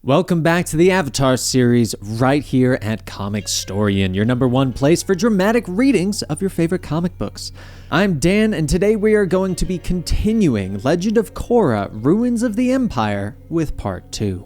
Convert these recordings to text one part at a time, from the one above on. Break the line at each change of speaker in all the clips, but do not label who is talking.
Welcome back to the Avatar series right here at Comicstorian, your number one place for dramatic readings of your favorite comic books. I'm Dan, and today we are going to be continuing Legend of Korra, Ruins of the Empire with Part 2.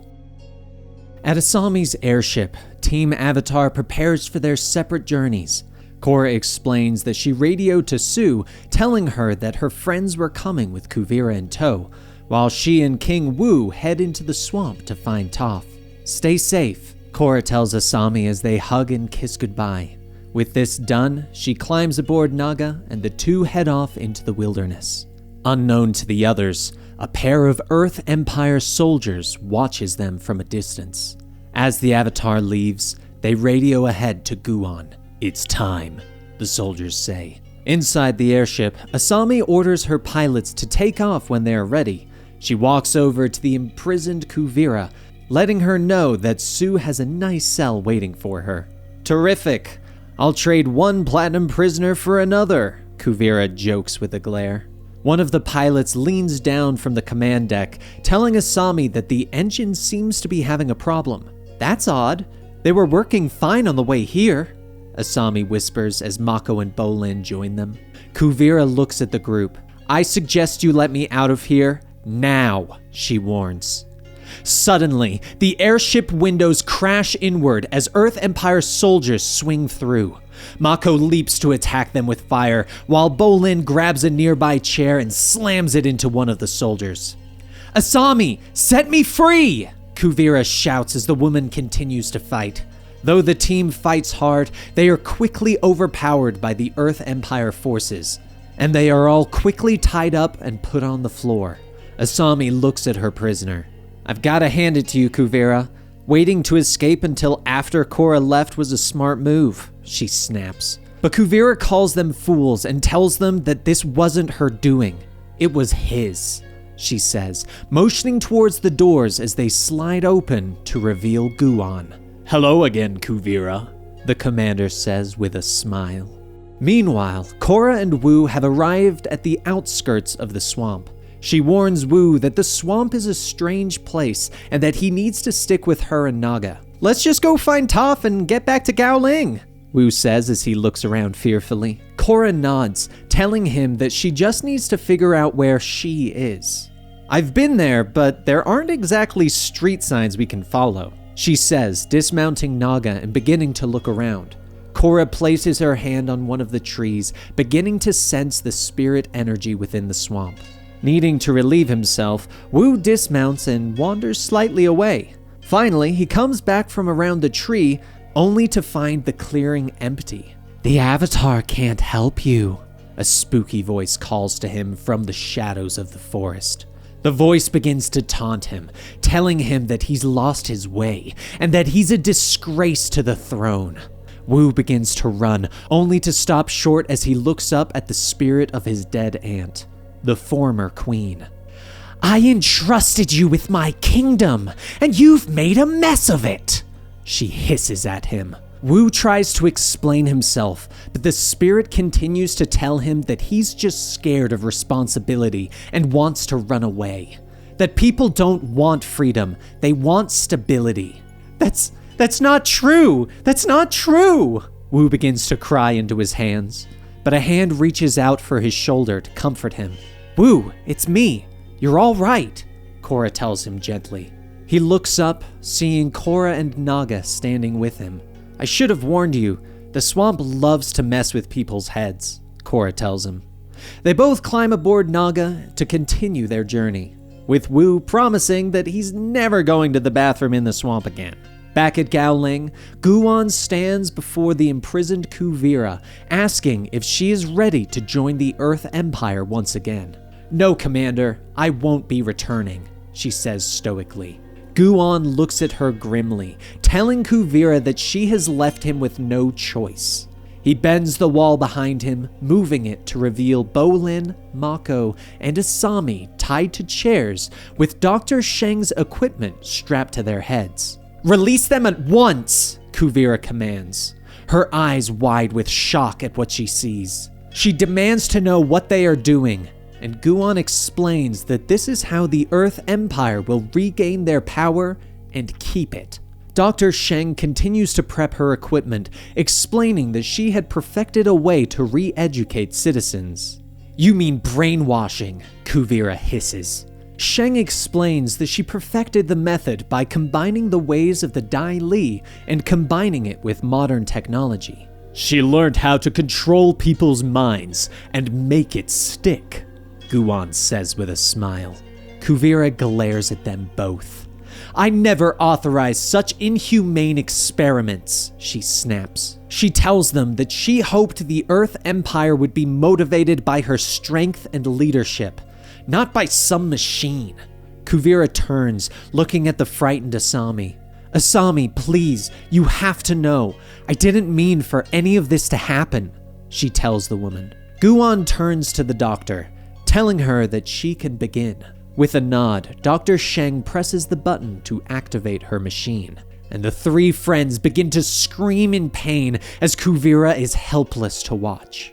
At Asami's airship, Team Avatar prepares for their separate journeys. Korra explains that she radioed to Sue, telling her that her friends were coming with Kuvira in tow, while she and King Wu head into the swamp to find Toph. Stay safe, Korra tells Asami as they hug and kiss goodbye. With this done, she climbs aboard Naga and the two head off into the wilderness. Unknown to the others, a pair of Earth Empire soldiers watches them from a distance. As the Avatar leaves, they radio ahead to Guan. "It's time," the soldiers say. Inside the airship, Asami orders her pilots to take off when they are ready. She walks over to the imprisoned Kuvira, letting her know that Sue has a nice cell waiting for her. "Terrific! I'll trade one platinum prisoner for another," Kuvira jokes with a glare. One of the pilots leans down from the command deck, telling Asami that the engine seems to be having a problem. "That's odd. They were working fine on the way here," Asami whispers as Mako and Bolin join them. Kuvira looks at the group. "I suggest you let me out of here now," she warns. Suddenly, the airship windows crash inward as Earth Empire soldiers swing through. Mako leaps to attack them with fire, while Bolin grabs a nearby chair and slams it into one of the soldiers. "Asami, set me free!" Kuvira shouts as the woman continues to fight. Though the team fights hard, they are quickly overpowered by the Earth Empire forces, and they are all quickly tied up and put on the floor. Asami looks at her prisoner. "I've got to hand it to you, Kuvira. Waiting to escape until after Korra left was a smart move," she snaps. But Kuvira calls them fools and tells them that this wasn't her doing. It was his, she says, motioning towards the doors as they slide open to reveal Guan. "Hello again, Kuvira," the commander says with a smile. Meanwhile, Korra and Wu have arrived at the outskirts of the swamp. She warns Wu that the swamp is a strange place and that he needs to stick with her and Naga. "Let's just go find Toph and get back to Gaoling," Wu says as he looks around fearfully. Korra nods, telling him that she just needs to figure out where she is. "I've been there, but there aren't exactly street signs we can follow," she says, dismounting Naga and beginning to look around. Korra places her hand on one of the trees, beginning to sense the spirit energy within the swamp. Needing to relieve himself, Wu dismounts and wanders slightly away. Finally, he comes back from around the tree, only to find the clearing empty. "The Avatar can't help you," a spooky voice calls to him from the shadows of the forest. The voice begins to taunt him, telling him that he's lost his way, and that he's a disgrace to the throne. Wu begins to run, only to stop short as he looks up at the spirit of his dead aunt, the former queen. "I entrusted you with my kingdom, and you've made a mess of it," she hisses at him. Wu tries to explain himself, but the spirit continues to tell him that he's just scared of responsibility and wants to run away. That people don't want freedom, they want stability. That's not true! That's not true! Wu begins to cry into his hands, but a hand reaches out for his shoulder to comfort him. "Wu, it's me. You're all right," Korra tells him gently. He looks up, seeing Korra and Naga standing with him. "I should have warned you. The swamp loves to mess with people's heads," Korra tells him. They both climb aboard Naga to continue their journey, with Wu promising that he's never going to the bathroom in the swamp again. Back at Gaoling, Guan stands before the imprisoned Kuvira, asking if she is ready to join the Earth Empire once again. "No, Commander, I won't be returning," she says stoically. Guan looks at her grimly, telling Kuvira that she has left him with no choice. He bends the wall behind him, moving it to reveal Bolin, Mako, and Asami tied to chairs with Dr. Sheng's equipment strapped to their heads. "Release them at once," Kuvira commands, her eyes wide with shock at what she sees. She demands to know what they are doing, and Guan explains that this is how the Earth Empire will regain their power and keep it. Dr. Sheng continues to prep her equipment, explaining that she had perfected a way to re-educate citizens. "You mean brainwashing," Kuvira hisses. Sheng explains that she perfected the method by combining the ways of the Dai Li and combining it with modern technology. "She learned how to control people's minds and make it stick," Guan says with a smile. Kuvira glares at them both. "I never authorized such inhumane experiments," she snaps. She tells them that she hoped the Earth Empire would be motivated by her strength and leadership, not by some machine. Kuvira turns, looking at the frightened Asami. "Asami, please, you have to know. I didn't mean for any of this to happen," she tells the woman. Guan turns to the doctor, telling her that she can begin. With a nod, Dr. Sheng presses the button to activate her machine, and the three friends begin to scream in pain as Kuvira is helpless to watch.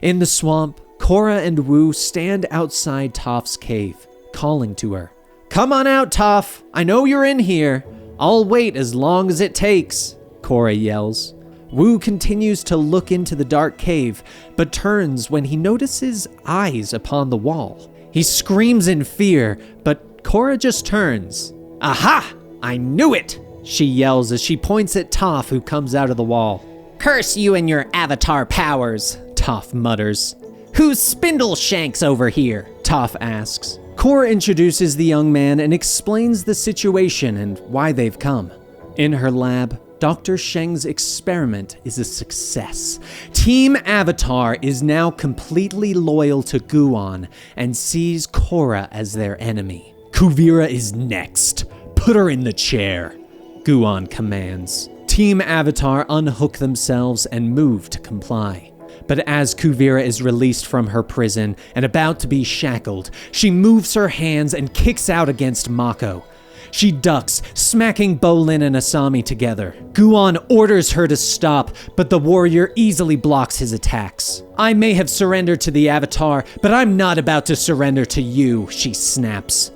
In the swamp, Korra and Wu stand outside Toph's cave, calling to her. "Come on out, Toph! I know you're in here! I'll wait as long as it takes," Korra yells. Wu continues to look into the dark cave, but turns when he notices eyes upon the wall. He screams in fear, but Korra just turns. "Aha! I knew it!" she yells as she points at Toph, who comes out of the wall. "Curse you and your avatar powers," Toph mutters. "Who's Spindleshanks over here?" Toph asks. Korra introduces the young man and explains the situation and why they've come. In her lab, Dr. Sheng's experiment is a success. Team Avatar is now completely loyal to Guan and sees Korra as their enemy. "Kuvira is next. Put her in the chair," Guan commands. Team Avatar unhook themselves and move to comply. But as Kuvira is released from her prison and about to be shackled, she moves her hands and kicks out against Mako. She ducks, smacking Bolin and Asami together. Guan orders her to stop, but the warrior easily blocks his attacks. "I may have surrendered to the Avatar, but I'm not about to surrender to you," she snaps.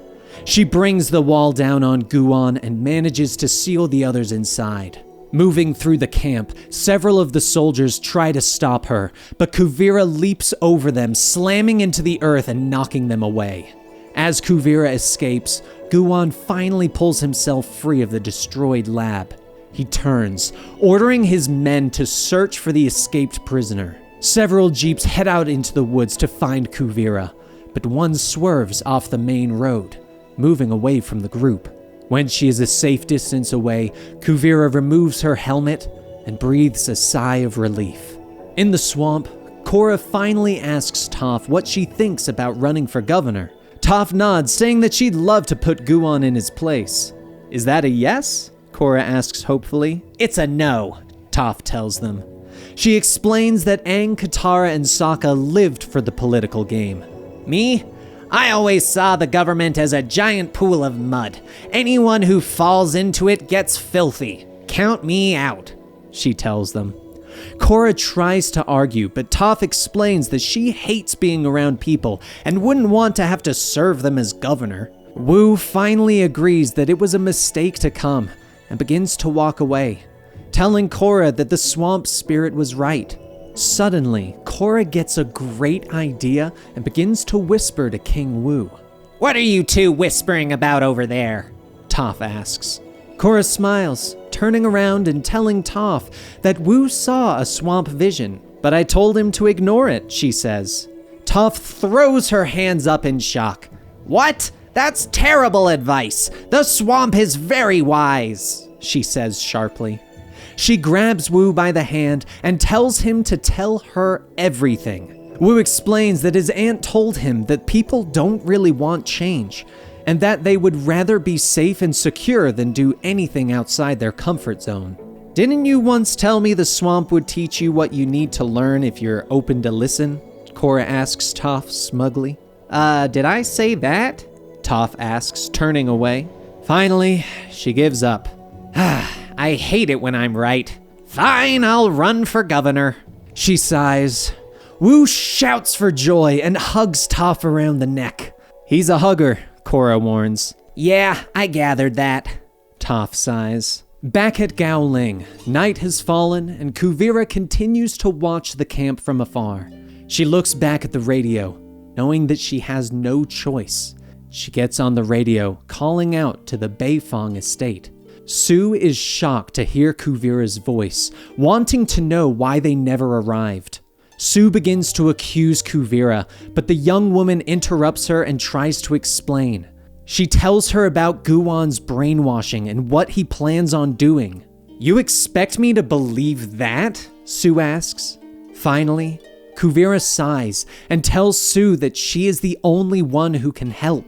She brings the wall down on Guan and manages to seal the others inside. Moving through the camp, several of the soldiers try to stop her, but Kuvira leaps over them, slamming into the earth and knocking them away. As Kuvira escapes, Guan finally pulls himself free of the destroyed lab. He turns, ordering his men to search for the escaped prisoner. Several jeeps head out into the woods to find Kuvira, but one swerves off the main road, moving away from the group. When she is a safe distance away, Kuvira removes her helmet and breathes a sigh of relief. In the swamp, Korra finally asks Toph what she thinks about running for governor. Toph nods, saying that she'd love to put Guan in his place. "Is that a yes?" Korra asks hopefully. "It's a no," Toph tells them. She explains that Aang, Katara, and Sokka lived for the political game. "Me? I always saw the government as a giant pool of mud. Anyone who falls into it gets filthy. Count me out," she tells them. Korra tries to argue, but Toph explains that she hates being around people and wouldn't want to have to serve them as governor. Wu finally agrees that it was a mistake to come and begins to walk away, telling Korra that the swamp spirit was right. Suddenly, Korra gets a great idea and begins to whisper to King Wu. "What are you two whispering about over there?" Toph asks. Korra smiles, turning around and telling Toph that Wu saw a swamp vision, but I told him to ignore it, she says. Toph throws her hands up in shock. "What? That's terrible advice. The swamp is very wise," she says sharply. She grabs Wu by the hand and tells him to tell her everything. Wu explains that his aunt told him that people don't really want change, and that they would rather be safe and secure than do anything outside their comfort zone. "Didn't you once tell me the swamp would teach you what you need to learn if you're open to listen?" Korra asks Toph smugly. Did I say that?" Toph asks, turning away. Finally, she gives up. "I hate it when I'm right. Fine, I'll run for governor." She sighs. Wu shouts for joy and hugs Toph around the neck. "He's a hugger," Korra warns. "Yeah, I gathered that." Toph sighs. Back at Gowling, night has fallen and Kuvira continues to watch the camp from afar. She looks back at the radio, knowing that she has no choice. She gets on the radio, calling out to the Beifong estate. Sue is shocked to hear Kuvira's voice, wanting to know why they never arrived. Sue begins to accuse Kuvira, but the young woman interrupts her and tries to explain. She tells her about Guwan's brainwashing and what he plans on doing. "You expect me to believe that?" Sue asks. Finally, Kuvira sighs and tells Sue that she is the only one who can help.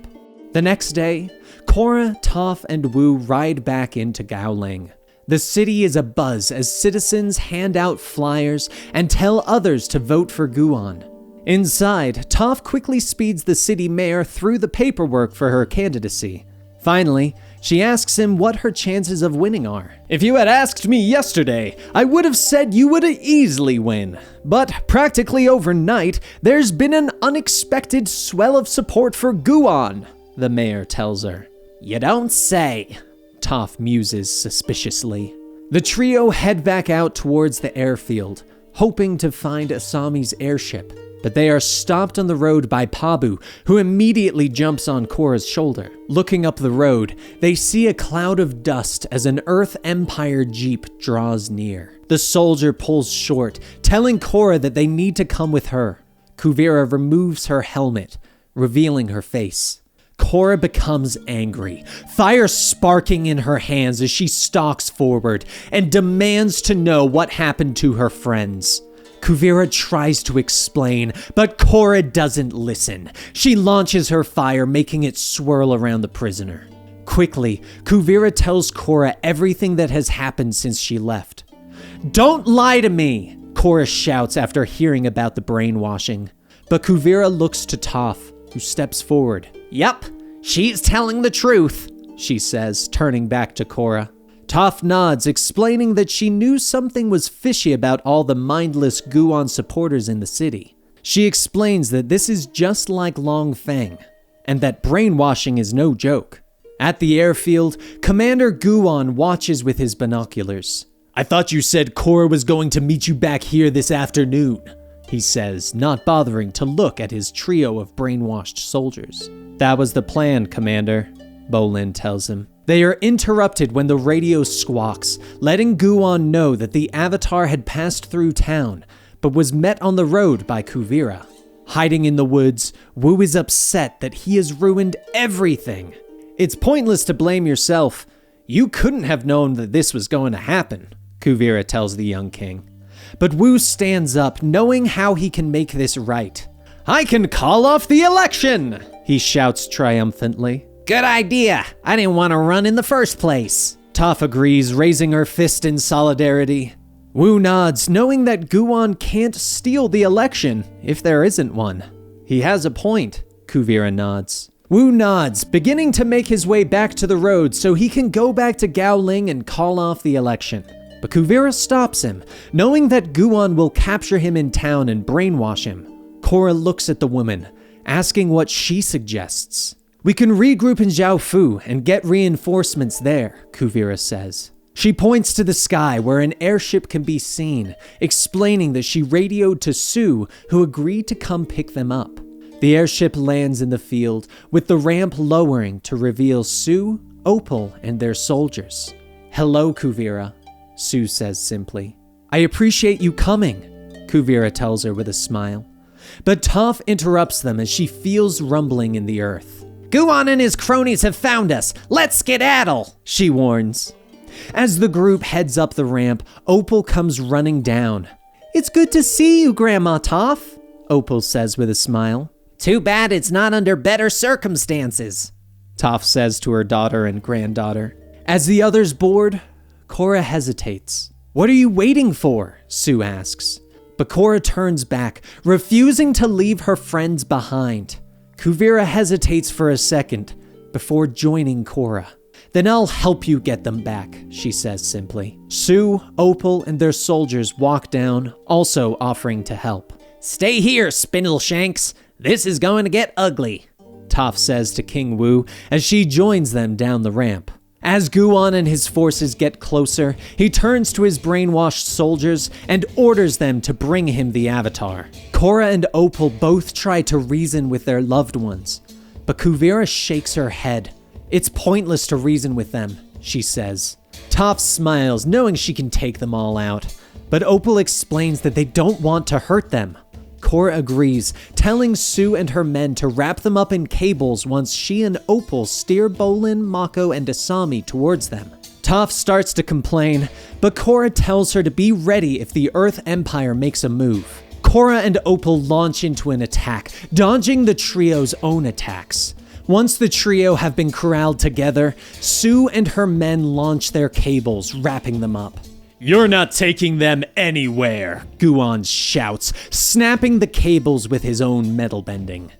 The next day, Korra, Toph, and Wu ride back into Gowling. The city is abuzz as citizens hand out flyers and tell others to vote for Guwan. Inside, Toph quickly speeds the city mayor through the paperwork for her candidacy. Finally, she asks him what her chances of winning are. "If you had asked me yesterday, I would have said you would easily win. But practically overnight, there's been an unexpected swell of support for Guwan," the mayor tells her. "You don't say," Toph muses suspiciously. The trio head back out towards the airfield, hoping to find Asami's airship. But they are stopped on the road by Pabu, who immediately jumps on Korra's shoulder. Looking up the road, they see a cloud of dust as an Earth Empire jeep draws near. The soldier pulls short, telling Korra that they need to come with her. Kuvira removes her helmet, revealing her face. Korra becomes angry, fire sparking in her hands as she stalks forward and demands to know what happened to her friends. Kuvira tries to explain, but Korra doesn't listen. She launches her fire, making it swirl around the prisoner. Quickly, Kuvira tells Korra everything that has happened since she left. "Don't lie to me!" Korra shouts after hearing about the brainwashing. But Kuvira looks to Toph, who steps forward. "Yup, she's telling the truth," she says, turning back to Korra. Toph nods, explaining that she knew something was fishy about all the mindless Guwan supporters in the city. She explains that this is just like Long Feng, and that brainwashing is no joke. At the airfield, Commander Guwan watches with his binoculars. "I thought you said Korra was going to meet you back here this afternoon," he says, not bothering to look at his trio of brainwashed soldiers. "That was the plan, Commander," Bolin tells him. They are interrupted when the radio squawks, letting Guwan know that the Avatar had passed through town, but was met on the road by Kuvira. Hiding in the woods, Wu is upset that he has ruined everything. "It's pointless to blame yourself. You couldn't have known that this was going to happen," Kuvira tells the young king. But Wu stands up, knowing how he can make this right. "I can call off the election!" he shouts triumphantly. "Good idea. I didn't want to run in the first place." Toph agrees, raising her fist in solidarity. Wu nods, knowing that Guwan can't steal the election if there isn't one. "He has a point," Kuvira nods. Wu nods, beginning to make his way back to the road so he can go back to Gowling and call off the election. But Kuvira stops him, knowing that Guwan will capture him in town and brainwash him. Korra looks at the woman, asking what she suggests. "We can regroup in Jiaofu and get reinforcements there," Kuvira says. She points to the sky where an airship can be seen, explaining that she radioed to Sue, who agreed to come pick them up. The airship lands in the field, with the ramp lowering to reveal Sue, Opal, and their soldiers. "Hello, Kuvira," Sue says simply. "I appreciate you coming," Kuvira tells her with a smile. But Toph interrupts them as she feels rumbling in the earth. "Guwan and his cronies have found us. Let's skedaddle," she warns. As the group heads up the ramp, Opal comes running down. "It's good to see you, Grandma Toph," Opal says with a smile. "Too bad it's not under better circumstances," Toph says to her daughter and granddaughter. As the others board, Korra hesitates. "What are you waiting for?" Sue asks. But Korra turns back, refusing to leave her friends behind. Kuvira hesitates for a second before joining Korra. "Then I'll help you get them back," she says simply. Sue, Opal, and their soldiers walk down, also offering to help. "Stay here, Spindleshanks. This is going to get ugly," Toph says to King Wu as she joins them down the ramp. As Guon and his forces get closer, he turns to his brainwashed soldiers and orders them to bring him the Avatar. Korra and Opal both try to reason with their loved ones, but Kuvira shakes her head. It's pointless to reason with them, she says. Toph smiles, knowing she can take them all out, but Opal explains that they don't want to hurt them. Korra agrees, telling Sue and her men to wrap them up in cables once she and Opal steer Bolin, Mako, and Asami towards them. Toph starts to complain, but Korra tells her to be ready if the Earth Empire makes a move. Korra and Opal launch into an attack, dodging the trio's own attacks. Once the trio have been corralled together, Sue and her men launch their cables, wrapping them up. "You're not taking them anywhere," Guon shouts, snapping the cables with his own metal bending.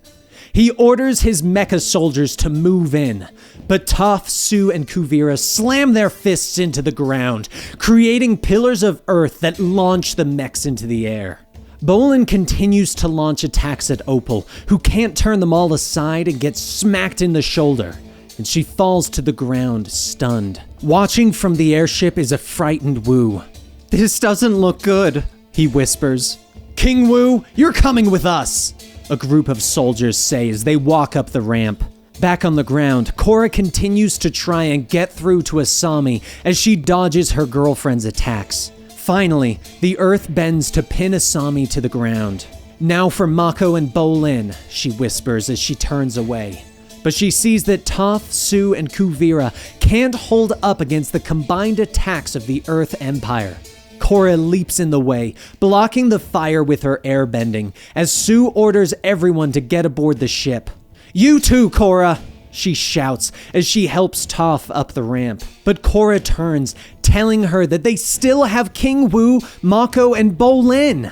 He orders his mecha soldiers to move in, but Toph, Sue, and Kuvira slam their fists into the ground, creating pillars of earth that launch the mechs into the air. Bolin continues to launch attacks at Opal, who can't turn them all aside and gets smacked in the shoulder, and she falls to the ground, stunned. Watching from the airship is a frightened Wu. "This doesn't look good," he whispers. "King Wu, you're coming with us," a group of soldiers say as they walk up the ramp. Back on the ground, Korra continues to try and get through to Asami as she dodges her girlfriend's attacks. Finally, the earth bends to pin Asami to the ground. "Now for Mako and Bolin," she whispers as she turns away. But she sees that Toph, Sue, and Kuvira can't hold up against the combined attacks of the Earth Empire. Korra leaps in the way, blocking the fire with her airbending, as Sue orders everyone to get aboard the ship. "You too, Korra!" she shouts as she helps Toph up the ramp. But Korra turns, telling her that they still have King Wu, Mako, and Bolin.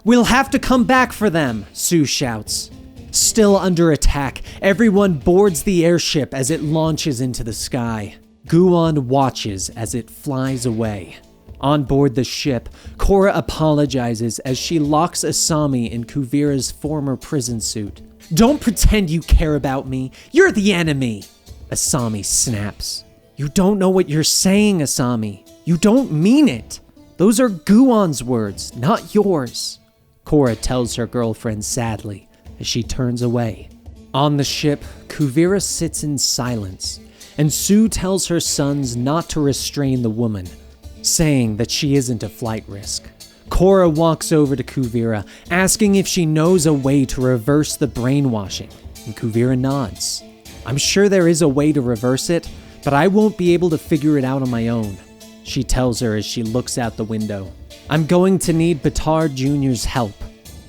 "We'll have to come back for them," Sue shouts. Still under attack, everyone boards the airship as it launches into the sky. Guon watches as it flies away. On board the ship, Korra apologizes as she locks Asami in Kuvira's former prison suit. "Don't pretend you care about me. You're the enemy," Asami snaps. "You don't know what you're saying, Asami. You don't mean it. Those are Guon's words, not yours," Korra tells her girlfriend sadly as she turns away. On the ship, Kuvira sits in silence, and Sue tells her sons not to restrain the woman, saying that she isn't a flight risk. Korra walks over to Kuvira, asking if she knows a way to reverse the brainwashing, and Kuvira nods. "I'm sure there is a way to reverse it, but I won't be able to figure it out on my own," she tells her as she looks out the window. "I'm going to need Batar Jr.'s help."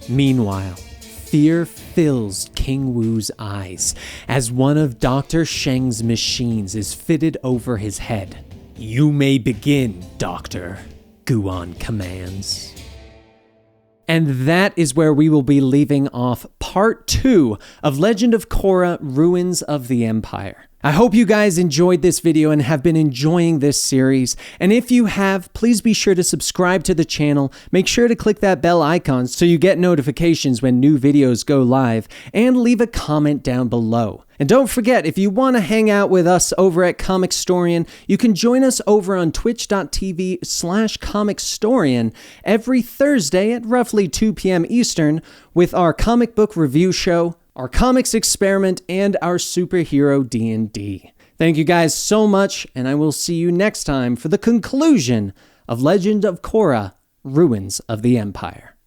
Meanwhile, fear fills King Wu's eyes as one of Dr. Sheng's machines is fitted over his head. "You may begin, Doctor," Guon commands. And that is where we will be leaving off part 2 of Legend of Korra: Ruins of the Empire. I hope you guys enjoyed this video and have been enjoying this series. And if you have, please be sure to subscribe to the channel. Make sure to click that bell icon so you get notifications when new videos go live, and leave a comment down below. And don't forget, if you want to hang out with us over at Comicstorian, you can join us over on twitch.tv/Comicstorian every Thursday at roughly 2 p.m. Eastern with our comic book review show, our comics experiment, and our superhero D&D. Thank you guys so much, and I will see you next time for the conclusion of Legend of Korra: Ruins of the Empire.